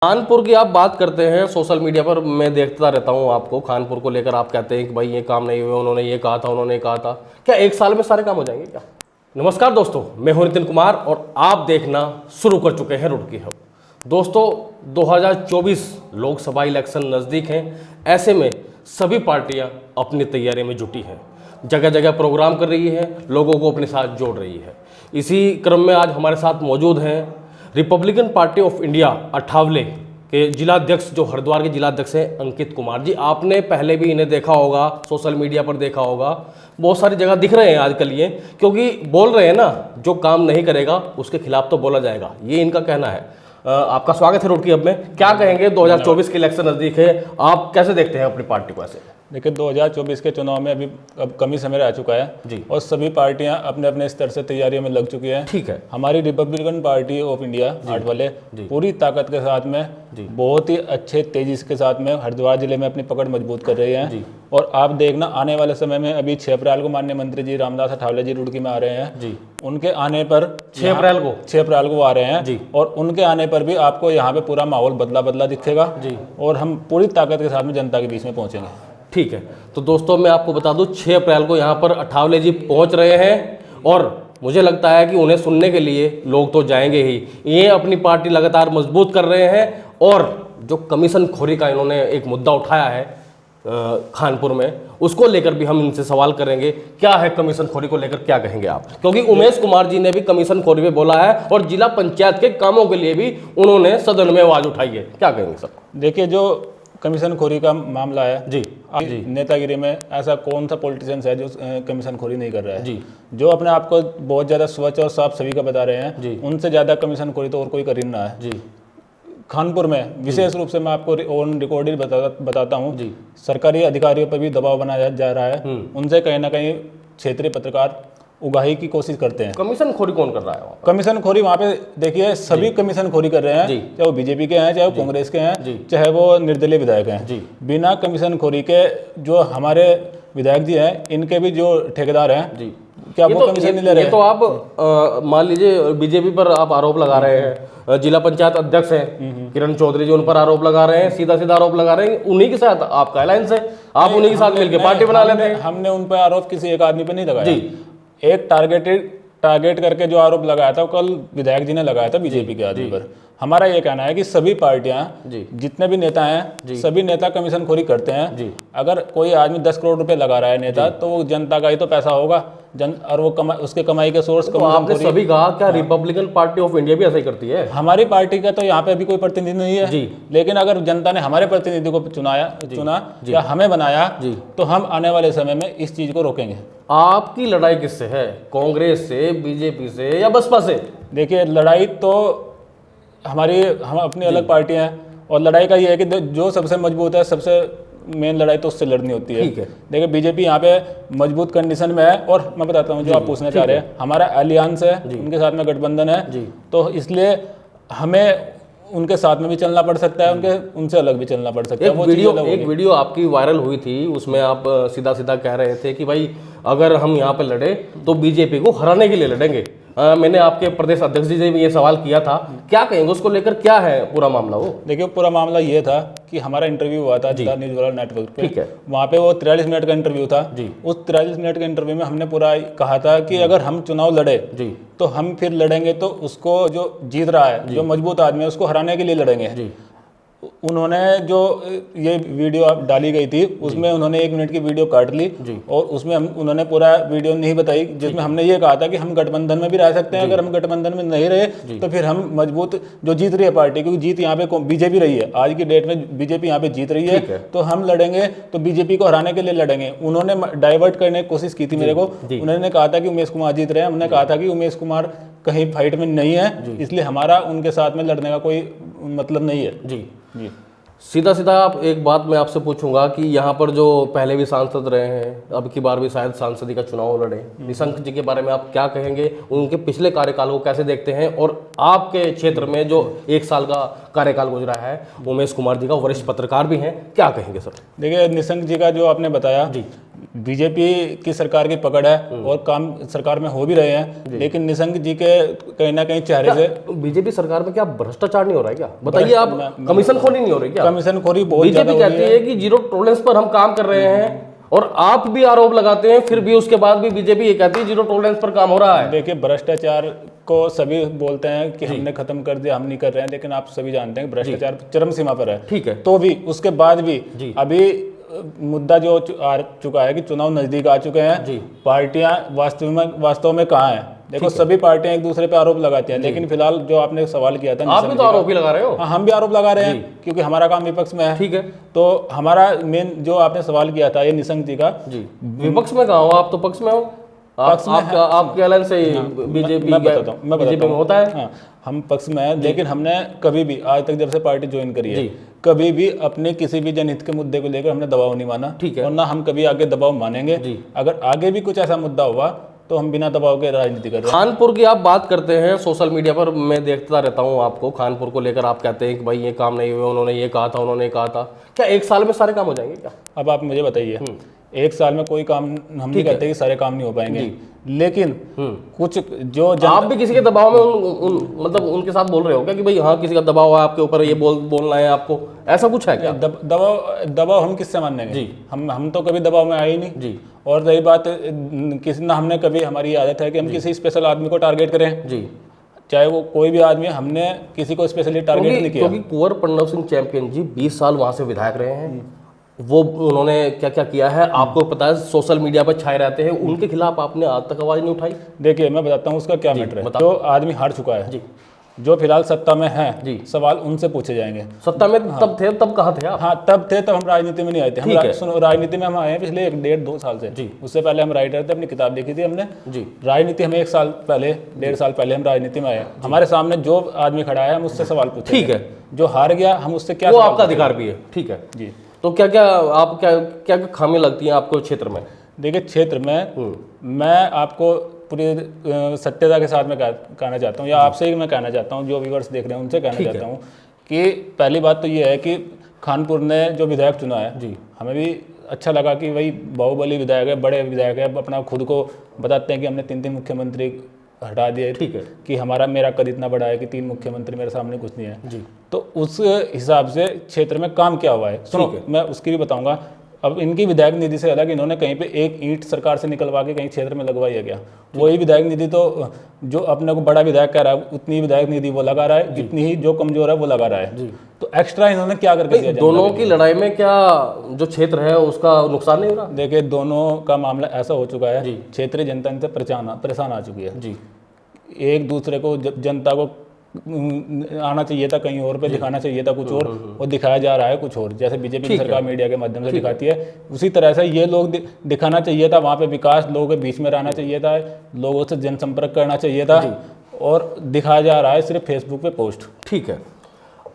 खानपुर की आप बात करते हैं, सोशल मीडिया पर मैं देखता रहता हूं आपको। खानपुर को लेकर आप कहते हैं कि भाई ये काम नहीं हुआ, उन्होंने ये कहा था, उन्होंने कहा था। क्या एक साल में सारे काम हो जाएंगे क्या? नमस्कार दोस्तों, मैं हूं नितिन कुमार और आप देखना शुरू कर चुके हैं रुड़की हब। दोस्तों 2024 लोकसभा इलेक्शन नज़दीक हैं। ऐसे में सभी पार्टियां अपनी तैयारी में जुटी हैं, जगह जगह प्रोग्राम कर रही है, लोगों को अपने साथ जोड़ रही है। इसी क्रम में आज हमारे साथ मौजूद हैं Republican party of India Athawale के जिलाध्यक्ष, जो हरिद्वार के जिलाध्यक्ष हैं, अंकित कुमार जी। आपने पहले भी इन्हें देखा होगा, सोशल मीडिया पर देखा होगा, बहुत सारी जगह दिख रहे हैं आजकल ये, क्योंकि बोल रहे हैं ना, जो काम नहीं करेगा उसके खिलाफ तो बोला जाएगा, ये इनका कहना है। आपका स्वागत है रुड़की हब में। क्या कहेंगे, 2024 के इलेक्शन नज़दीक है, आप कैसे देखते हैं अपनी पार्टी को? ऐसे देखिए 2024 के चुनाव में अभी अब कम ही समय रह चुका है जी, और सभी पार्टियां अपने अपने स्तर से तैयारियों में लग चुकी हैं। ठीक है। हमारी Republican party of India Athawale पूरी ताकत के साथ में बहुत ही अच्छे तेजी के साथ में हरिद्वार जिले में अपनी पकड़ मजबूत कर रहे हैं। और आप देखना आने वाले समय में, अभी 6 अप्रैल को माननीय मंत्री जी रामदास अठावले जी रुड़की में आ रहे हैं जी। उनके आने पर 6 अप्रैल को आ रहे हैं जी। और उनके आने पर भी आपको यहाँ पे पूरा माहौल बदला दिखेगा जी। और हम पूरी ताकत के साथ में जनता के बीच में पहुँचेंगे। ठीक है। तो दोस्तों मैं आपको बता दूं, 6 अप्रैल को यहाँ पर अठावले जी पहुँच रहे हैं और मुझे लगता है कि उन्हें सुनने के लिए लोग तो जाएंगे ही। ये अपनी पार्टी लगातार मजबूत कर रहे हैं और जो कमीशन खोरी का इन्होंने एक मुद्दा उठाया है खानपुर में, उसको लेकर भी हम इनसे सवाल करेंगे। क्या है कमीशन खोरी को लेकर, क्या कहेंगे आप? क्योंकि उमेश कुमार जी ने भी कमीशन खोरी पे बोला है और जिला पंचायत के कामों के लिए भी उन्होंने सदन में आवाज उठाई है। क्या कहेंगे सर? देखिए, जो कमीशन खोरी का मामला है जी, नेतागिरी में ऐसा कौन सा पॉलिटिशियंस है जो कमीशन खोरी नहीं कर रहा है जी? जो अपने आप को बहुत ज़्यादा स्वच्छ और साफ सभी का बता रहे हैं, उनसे ज़्यादा कमीशन खोरी तो और कोई कर ही ना है जी। खानपुर में विशेष रूप से मैं आपको ऑन रिकॉर्डिंग बताता हूँ जी। सरकारी अधिकारियों पर भी दबाव बनाया जा रहा है। उनसे कहीं ना कहीं क्षेत्रीय पत्रकार उगाही की कोशिश करते हैं। कमीशन खोरी कौन कर रहा है? कमीशन खोरी वहाँ पे देखिए सभी कमीशन खोरी कर रहे हैं, चाहे वो बीजेपी के हैं, चाहे वो कांग्रेस के हैं, चाहे वो निर्दलीय विधायक हैं। बिना कमीशन खोरी के जो हमारे विधायक जी हैं, इनके भी जो ठेकेदार हैं जी, क्या वो कमीशन नहीं ले रहे? ये तो आप मान लीजिए बीजेपी पर आप आरोप लगा रहे हैं, जिला पंचायत अध्यक्ष हैं किरण चौधरी जी, उन पर आरोप लगा रहे हैं, सीधा सीधा आरोप लगा रहे हैं। उन्हीं के साथ आपका अलायंस है, आप उन्हीं के साथ मिलकर पार्टी बना लेते हैं। हमने उन पर आरोप किसी एक आदमी पर नहीं लगाया जी। एक टारगेट करके जो आरोप लगाया था, कल विधायक जी ने लगाया था बीजेपी के आदमी पर। हमारा ये कहना है कि सभी पार्टियां, जितने भी नेता हैं, सभी नेता कमीशन खोरी करते हैं। अगर कोई आदमी 10 करोड़ रुपए लगा रहा है नेता, तो वो जनता का ही तो पैसा होगा, और वो उसके कमाई के सोर्स तो आपने सभी कहा, क्या रिपब्लिकन पार्टी ऑफ इंडिया भी ऐसा ही करती है? हमारी पार्टी का तो यहाँ पे अभी कोई प्रतिनिधि नहीं है जी। लेकिन अगर जनता ने हमारे प्रतिनिधि को चुना या हमें बनाया, तो हम आने वाले समय में इस चीज को रोकेंगे। आपकी लड़ाई किससे है? कांग्रेस से, बीजेपी से या बसपा से? देखिए, लड़ाई तो हम अपनी अलग पार्टियां हैं और लड़ाई का ये है कि जो सबसे मजबूत है, सबसे मेन लड़ाई तो उससे लड़नी होती है। देखिए बीजेपी यहाँ पे मजबूत कंडीशन में है और मैं बताता हूँ जो आप पूछना चाह रहे हैं, हमारा अलियांस है, उनके साथ में गठबंधन है, तो इसलिए हमें उनके साथ में भी चलना पड़ सकता है, उनसे अलग भी चलना पड़ सकता है। एक वीडियो आपकी वायरल हुई थी, उसमें आप सीधा सीधा कह रहे थे कि भाई अगर हम यहाँ पे लड़े तो बीजेपी को हराने के लिए लड़ेंगे। मैंने आपके प्रदेश अध्यक्ष जी से भी ये सवाल किया था, क्या कहेंगे उसको लेकर? क्या है पूरा मामला? वो देखिए, पूरा मामला ये था कि हमारा इंटरव्यू हुआ था न्यूज़ वाला नेटवर्क पे। ठीक है। वहाँ पे वो 43 मिनट का इंटरव्यू था जी। उस 43 मिनट के इंटरव्यू में हमने पूरा कहा था कि अगर हम चुनाव लड़े जी, तो हम फिर लड़ेंगे तो उसको जो जीत रहा है, जो मजबूत आदमी है, उसको हराने के लिए लड़ेंगे जी। उन्होंने जो ये वीडियो डाली गई थी, उसमें उन्होंने 1 मिनट की वीडियो काट ली और उसमें उन्होंने पूरा वीडियो नहीं बताई, जिसमें हमने ये कहा था कि हम गठबंधन में भी रह सकते हैं। अगर हम गठबंधन में नहीं रहे तो फिर हम मजबूत जो जीत रही है पार्टी, क्योंकि जीत यहाँ पे बीजेपी रही है, आज की डेट में बीजेपी यहाँ पे जीत रही है, तो हम लड़ेंगे तो बीजेपी को हराने के लिए लड़ेंगे। उन्होंने डाइवर्ट करने की कोशिश की थी मेरे को। उन्होंने कहा था कि उमेश कुमार जीत रहे हैं, हमने कहा था कि उमेश कुमार कहीं फाइट में नहीं है, इसलिए हमारा उनके साथ में लड़ने का कोई मतलब नहीं है जी। सीधा सीधा आप एक बात मैं आपसे पूछूंगा कि यहाँ पर जो पहले भी सांसद रहे हैं, अब की बार भी शायद सांसदी का चुनाव लड़े, निशंक जी के बारे में आप क्या कहेंगे? उनके पिछले कार्यकाल को कैसे देखते हैं? और आपके क्षेत्र में जो 1 साल का कार्यकाल गुजरा है, उमेश कुमार जी का वरिष्ठ पत्रकार भी हैं, क्या कहेंगे सर? देखिए, निशंक जी का जो आपने बताया जी, बीजेपी की सरकार की पकड़ है और काम सरकार में हो भी रहे हैं, लेकिन निशंक जी के कहीं ना कहीं चेहरे से बीजेपी सरकार में क्या भ्रष्टाचार नहीं हो रहा है क्या? बताइए आप, कमीशन खोरी नहीं हो रही क्या? कमीशन खोरी बहुत ज्यादा बीजेपी कहती है कि जीरो टॉलरेंस पर हम काम कर रहे हैं, और आप भी आरोप लगाते हैं, फिर भी उसके बाद भी बीजेपी ये कहती है जीरो टॉलरेंस पर काम हो रहा है। देखिए, भ्रष्टाचार को सभी बोलते हैं कि हमने खत्म कर दिया, हम नहीं कर रहे हैं, लेकिन आप सभी जानते हैं कि भ्रष्टाचार चरम सीमा पर है। ठीक है, तो भी उसके बाद भी अभी मुद्दा जो आ चुका है कि चुनाव नजदीक आ चुके हैं, पार्टियां वास्तव में कहाँ हैं? देखो, सभी पार्टियां एक दूसरे पे आरोप लगाती हैं, लेकिन फिलहाल जो आपने सवाल किया था, आप भी तो आरोप ही लगा रहे हो। हाँ, हम भी आरोप लगा रहे हैं क्योंकि हमारा काम विपक्ष में है। ठीक है, तो हमारा मेन जो आपने सवाल किया था ये निशंक जी का, विपक्ष में कहाँ हो आप? तो पक्ष में हो। आपके अलग से बीजेपी में होता है। हाँ, हम पक्ष में हैं, लेकिन हमने कभी भी आज तक जब से पार्टी ज्वाइन करी है, कभी भी अपने किसी भी जनहित के मुद्दे को लेकर हमने दबाव नहीं माना। ठीक है, और ना हम कभी आगे दबाव मानेंगे। अगर आगे भी कुछ ऐसा मुद्दा हुआ तो हम बिना दबाव के राजनीति कर रहे हैं। खानपुर की आप बात करते हैं, सोशल मीडिया पर मैं देखता रहता हूं आपको, खानपुर को लेकर आप कहते हैं कि भाई ये काम नहीं हुए, उन्होंने ये कहा था, उन्होंने कहा था। क्या एक साल में सारे काम हो जाएंगे क्या? अब आप मुझे बताइए, एक साल में कोई काम, हम नहीं कहते कि सारे काम नहीं हो पाएंगे, लेकिन कुछ जो आप भी किसी के दबाव में मतलब उनके साथ बोल रहे हो क्या कि भाई हाँ किसी का दबाव है आपके ऊपर, ये बोलना है आपको, ऐसा कुछ है क्या? दबाव हम किससे मानेंगे? हम तो कभी दबाव में आए ही नहीं। और रही बात किसी ना, हमने कभी, हमारी आदत है कि हम किसी स्पेशल आदमी को टारगेट करें, चाहे वो कोई भी आदमी, हमने किसी को स्पेशली टारगेट नहीं किया। क्योंकि कुंवर प्रणव सिंह चैंपियन जी 20 साल वहां से विधायक रहे हैं, वो उन्होंने क्या क्या किया है आपको पता है, सोशल मीडिया पर छाए रहते हैं, उनके खिलाफ आपने आज तक आवाज नहीं उठाई। देखिए, मैं बताता हूँ उसका क्या मैटर है। जो आदमी हार चुका है, जो फिलहाल सत्ता में है, सवाल उनसे पूछे जाएंगे। सत्ता में तब थे, तब कहाँ थे आप? हाँ, तब थे, तब हम राजनीति में नहीं आए थे। हम राजनीति में हम आए हैं पिछले 1-1.5-2 साल से। उससे पहले हम राइटर थे, अपनी किताब लिखी थी हमने। राजनीति हमें 1 साल पहले, 1.5 साल पहले हम राजनीति में आए। हमारे सामने जो आदमी खड़ा है, हम उससे सवाल पूछे। ठीक है, जो हार गया, हम उससे क्या, वो आपका अधिकार भी है। ठीक है जी। तो क्या क्या आप क्या खामी लगती हैं आपको क्षेत्र में? देखिए, क्षेत्र में मैं आपको पूरी सत्यता के साथ में कहना चाहता हूँ, या आपसे ही मैं कहना चाहता हूँ, जो व्यूअर्स देख रहे हैं उनसे कहना चाहता हूँ कि पहली बात तो ये है कि खानपुर ने जो विधायक चुना है, हमें भी अच्छा लगा कि भाई बाहुबली विधायक है, बड़े विधायक है, अपना खुद को बताते हैं कि हमने 3 मुख्यमंत्री हटा दिए। ठीक है, कि मेरा कद इतना बड़ा है कि 3 मुख्यमंत्री मेरे सामने कुछ नहीं है। तो उस हिसाब से क्षेत्र में काम क्या हुआ है, सुनो, मैं उसकी भी बताऊंगा। अब इनकी विधायक निधि से अलग इन्होंने कहीं पे एक ईंट सरकार से निकलवा के कहीं क्षेत्र में लगवाई है क्या? वही विधायक निधि तो जो अपने को बड़ा विधायक कह रहा है, उतनी विधायक निधि वो लगा रहा है जितनी ही जो कमजोर है वो लगा रहा है। तो एक्स्ट्रा इन्होंने क्या करके दिया? दोनों की लड़ाई में क्या जो क्षेत्र है उसका नुकसान नहीं हो रहा? देखिए, दोनों का मामला ऐसा हो चुका है, क्षेत्रीय जनता इनसे परेशान आ चुकी है। एक दूसरे को, जनता को आना चाहिए था कहीं और पे, दिखाना चाहिए था कुछ और दिखाया जा रहा है कुछ और। जैसे बीजेपी की सरकार मीडिया के माध्यम से दिखाती है, उसी तरह से ये लोग दिखाना चाहिए था, वहाँ पे विकास, लोगों के बीच में रहना चाहिए था, लोगों से जनसंपर्क करना चाहिए था, और दिखाया जा रहा है सिर्फ फेसबुक पे पोस्ट। ठीक है,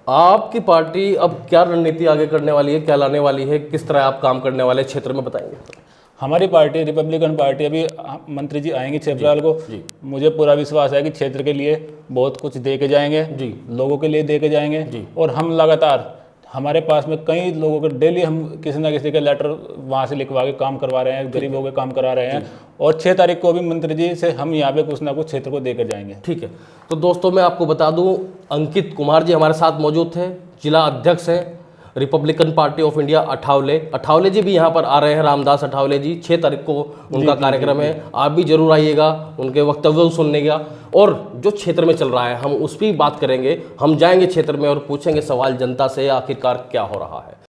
आपकी पार्टी अब क्या रणनीति आगे करने वाली है, क्या लाने वाली है, किस तरह आप काम करने वाले क्षेत्र में बताएंगे? हमारी पार्टी रिपब्लिकन पार्टी, अभी मंत्री जी आएंगे 6 अप्रैल को। मुझे पूरा विश्वास है कि क्षेत्र के लिए बहुत कुछ दे के जाएंगे, लोगों के लिए दे के जाएंगे। और हम लगातार, हमारे पास में कई लोगों के डेली हम किसी ना किसी के लेटर वहाँ से लिखवा के काम करवा रहे हैं, गरीबों के काम करा रहे हैं। और 6 तारीख को भी मंत्री जी से हम यहाँ पे कुछ ना कुछ क्षेत्र को देकर जाएंगे। ठीक है, तो दोस्तों मैं आपको बता दूं, अंकित कुमार जी हमारे साथ मौजूद थे, जिला अध्यक्ष हैं Republican party of India Athawale ji भी यहाँ पर आ रहे हैं, रामदास अठावले जी। 6 तारीख को उनका कार्यक्रम है, आप भी जरूर आइएगा, उनके वक्तव्य सुननेगा। और जो क्षेत्र में चल रहा है हम उस पर बात करेंगे, हम जाएंगे क्षेत्र में और पूछेंगे सवाल जनता से, आखिरकार क्या हो रहा है।